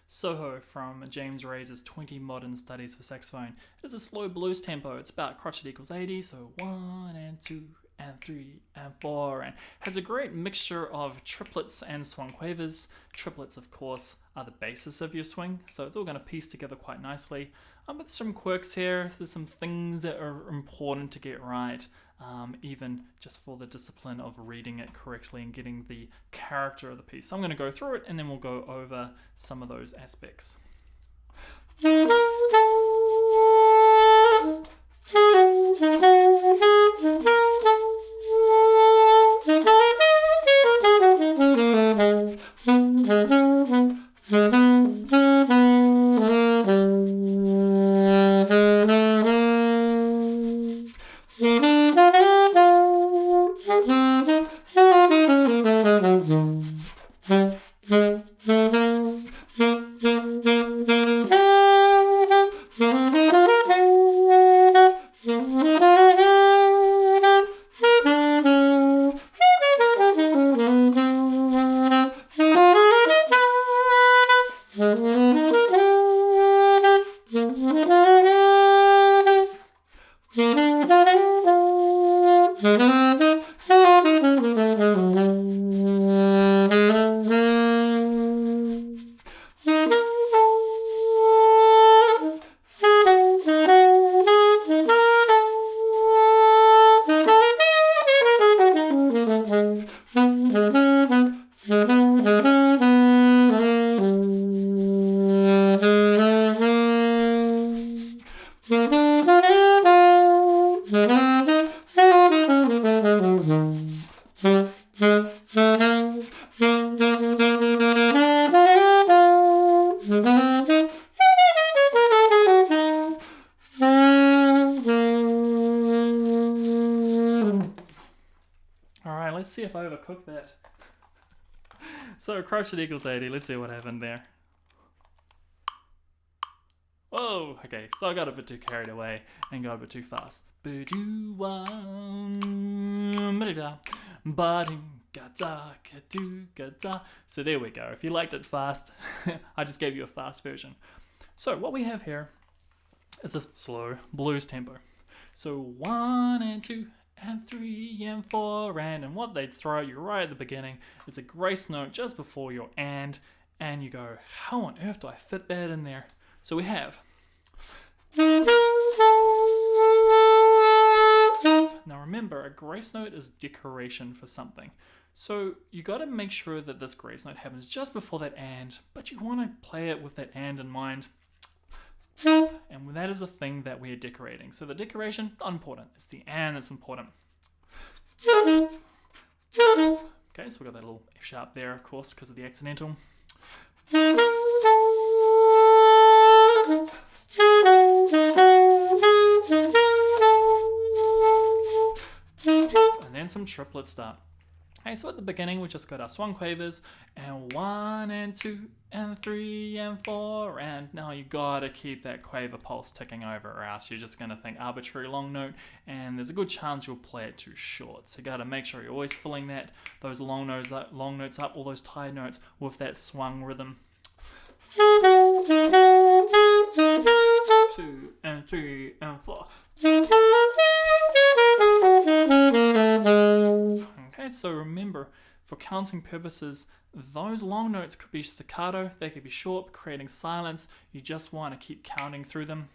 Soho from James Rae's 20 Modern Studies for Saxophone. It is a slow blues tempo. It's about crotchet equals 80, so 1 and 2 and 3 and 4, and has a great mixture of triplets and swung quavers. Triplets, of course, are the basis of your swing, so it's all going to piece together quite nicely. But there's some quirks here. There's some things that are important to get right, even just for the discipline of reading it correctly and getting the character of the piece. So I'm going to go through it, and then we'll go over some of those aspects. Alright, let's see if I overcooked that. So crotchet equals 80, let's see what happened there. Whoa, okay, so I got a bit too carried away and got a bit too fast. So there we go. If you liked it fast, I just gave you a fast version. So what we have here is a slow blues tempo. So 1 and 2 and 3 and 4 and what they throw at you right at the beginning is a grace note just before your and you go, how on earth do I fit that in there? So we have. Now remember, a grace note is decoration for something. So you got to make sure that this grace note happens just before that and, but you want to play it with that and in mind. And that is a thing that we are decorating. So the decoration, not important. It's the and that's important. Okay, so we got that little F sharp there, of course, because of the accidental. And then some triplets start. Okay, so at the beginning we just got our swung quavers and 1 and 2 and 3 and 4 and now you gotta keep that quaver pulse ticking over or else you're just gonna think arbitrary long note and there's a good chance you'll play it too short. So you gotta make sure you're always filling those long notes up, all those tied notes with that swung rhythm. 2 and 3 and 4. Okay, so remember, for counting purposes, those long notes could be staccato, they could be short, creating silence. You just want to keep counting through them.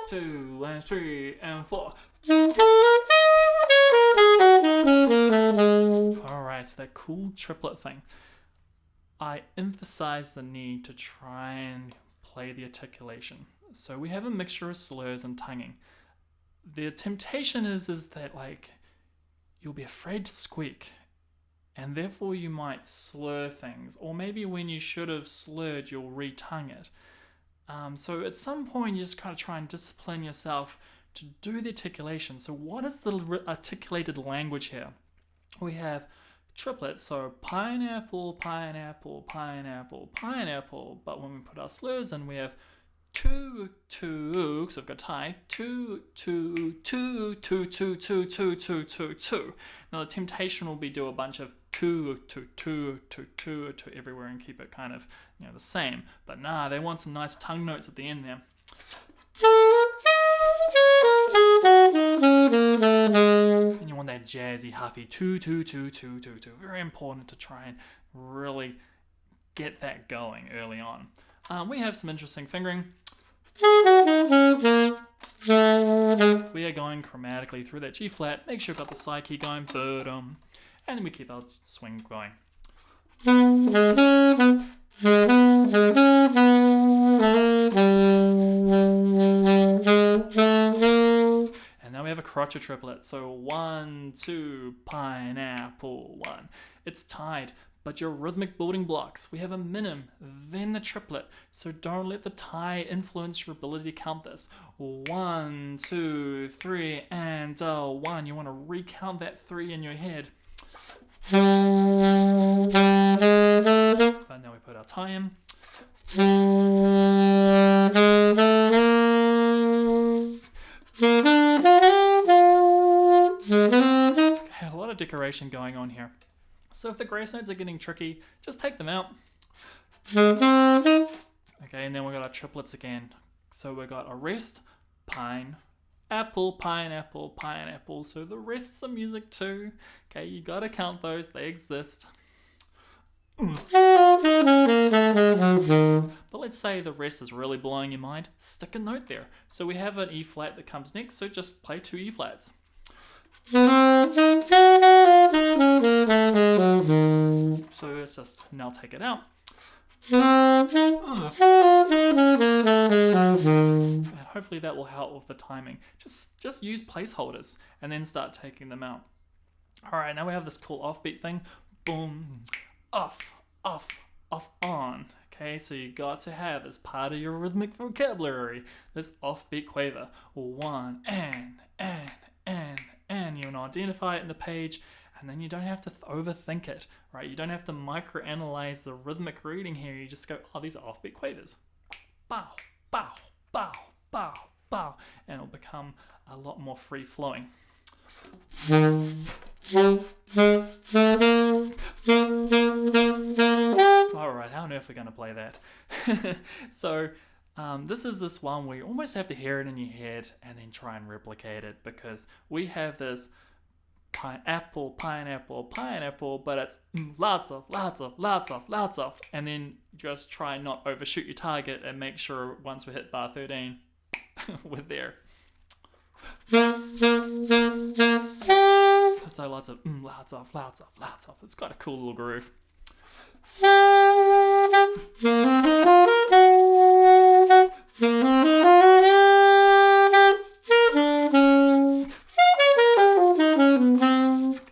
2 and 3 and 4. Alright, so that cool triplet thing. I emphasize the need to try and play the articulation. So we have a mixture of slurs and tonguing. The temptation is that like you'll be afraid to squeak and therefore you might slur things, or maybe when you should have slurred you'll re-tongue it. So at some point you just kind of try and discipline yourself to do the articulation. So what is the articulated language here? We have triplets, so pineapple, pineapple, pineapple, pineapple, but when we put our slurs in we have 2, 2, because I've got tie, 2, 2, 2, 2, 2, 2, 2, 2, 2, 2. Now the temptation will be do a bunch of 2, two everywhere and keep it kind of, the same. But nah, they want some nice tongue notes at the end there. And you want that jazzy, huffy 2 2 2 2 2 2. Very important to try and really get that going early on. We have some interesting fingering. We are going chromatically through that G flat. Make sure you've got the side key going, and then we keep our swing going. And now we have a crotchet triplet. So 1 2 pineapple 1. It's tied, but your rhythmic building blocks, we have a minim, then the triplet. So don't let the tie influence your ability to count this. 1 2 3 and 1. You want to recount that 3 in your head. But now we put our tie in. Okay, a lot of decoration going on here. So if the grace notes are getting tricky, just take them out. Okay, and then we got our triplets again. So we got a rest, pine, apple, pineapple, pineapple. So the rests are music too. Okay, you gotta count those, they exist. But let's say the rest is really blowing your mind, stick a note there. So we have an E flat that comes next, so just play 2 E flats. So let's just now take it out. And hopefully that will help with the timing. Just use placeholders and then start taking them out. Alright, now we have this cool offbeat thing. Boom, off, off, off, on. Okay, so you got to have as part of your rhythmic vocabulary this offbeat quaver. 1 and you want to identify it in the page, and then you don't have to overthink it, right? You don't have to microanalyze the rhythmic reading here. You just go, oh, these are offbeat quavers. Bow, bow, bow, bow, bow, and it'll become a lot more free flowing. Alright, how on earth are we going to play that? So, this is this one where you almost have to hear it in your head and then try and replicate it, because we have this pineapple, pineapple, pineapple, but it's lots of, and then just try and not overshoot your target and make sure once we hit bar 13, we're there. So lots of, lots of. It's got a cool little groove.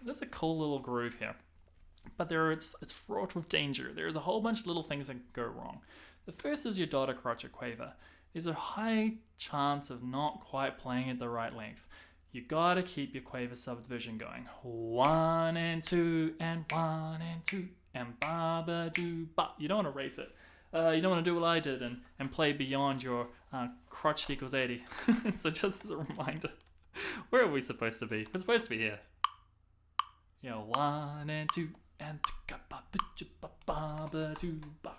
There's a cool little groove here, but it's fraught with danger. There's a whole bunch of little things that can go wrong. The first is your dotted crotchet quaver. There's a high chance of not quite playing at the right length. You gotta keep your quaver subdivision going. 1 and 2 and 1 and 2 and ba ba do ba. You don't want to race it. You don't want to do what I did and play beyond your crotchet equals 80. So just as a reminder, where are we supposed to be? We're supposed to be here. 1 and 2 and ba ba do ba.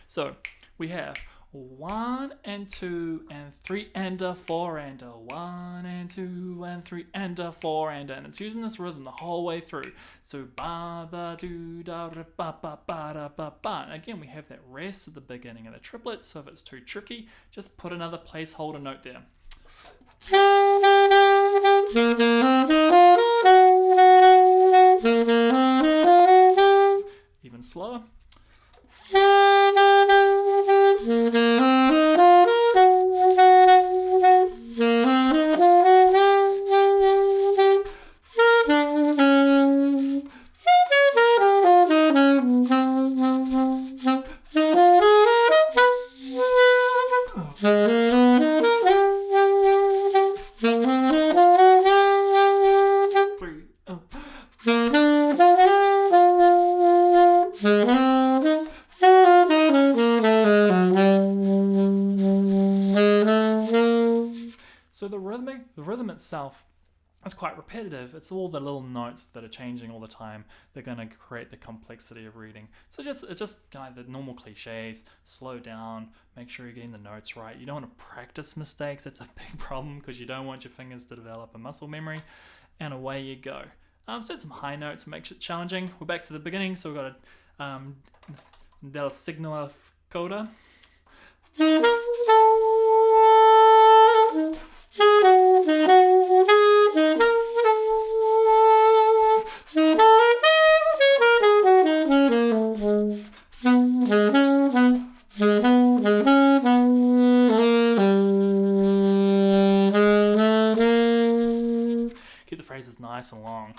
So we have 1 and 2 and 3 and a 4 and a 1 and 2 and 3 and a 4 and it's using this rhythm the whole way through. So ba ba do da ba ba ba da ba ba. And again, we have that rest at the beginning of the triplets. So if it's too tricky, just put another placeholder note there. Even slower. So the rhythm itself it's quite repetitive. It's all the little notes that are changing all the time. They're going to create the complexity of reading. So it's just kind of the normal cliches. Slow down, make sure you're getting the notes right. You don't want to practice mistakes. It's a big problem because you don't want your fingers to develop a muscle memory. And away you go. So some high notes makes it challenging. We're back to the beginning. So we've got a del Segno al Coda. Keep the phrases nice and long.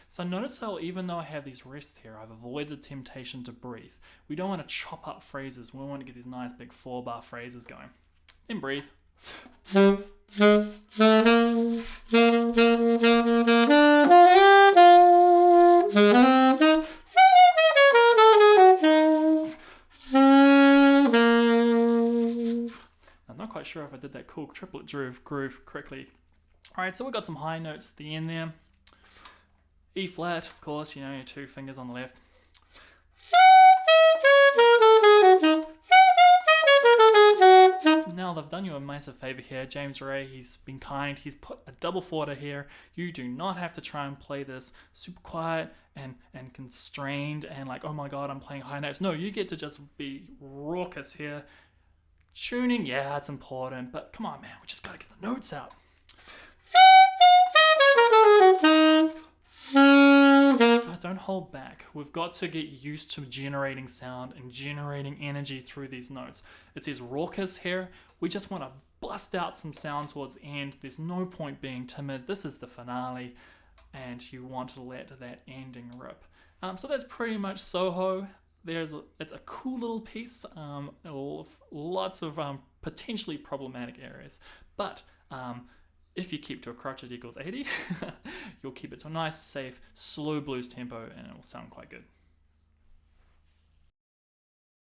So notice how even though I have these rests here, I've avoided the temptation to breathe. We don't want to chop up phrases. We want to get these nice big 4-bar phrases going. Then breathe. I'm not quite sure if I did that cool triplet groove correctly. Alright, so we've got some high notes at the end there. E flat, of course, you know, your 2 fingers on the left. Now they've done you a massive favor here. James Rae, he's been kind. He's put a double 4-er here. You do not have to try and play this super quiet and constrained and like, oh my god, I'm playing high notes. No, you get to just be raucous here. Tuning, yeah, it's important, but come on, man, we just gotta get the notes out. Don't hold back. We've got to get used to generating sound and generating energy through these notes. It says raucous here. We just want to bust out some sound towards the end. There's no point being timid. This is the finale, and you want to let that ending rip. So that's pretty much Soho. It's a cool little piece. Lots of potentially problematic areas, but if you keep to a crotchet equals 80, you'll keep it to a nice, safe, slow blues tempo, and it will sound quite good.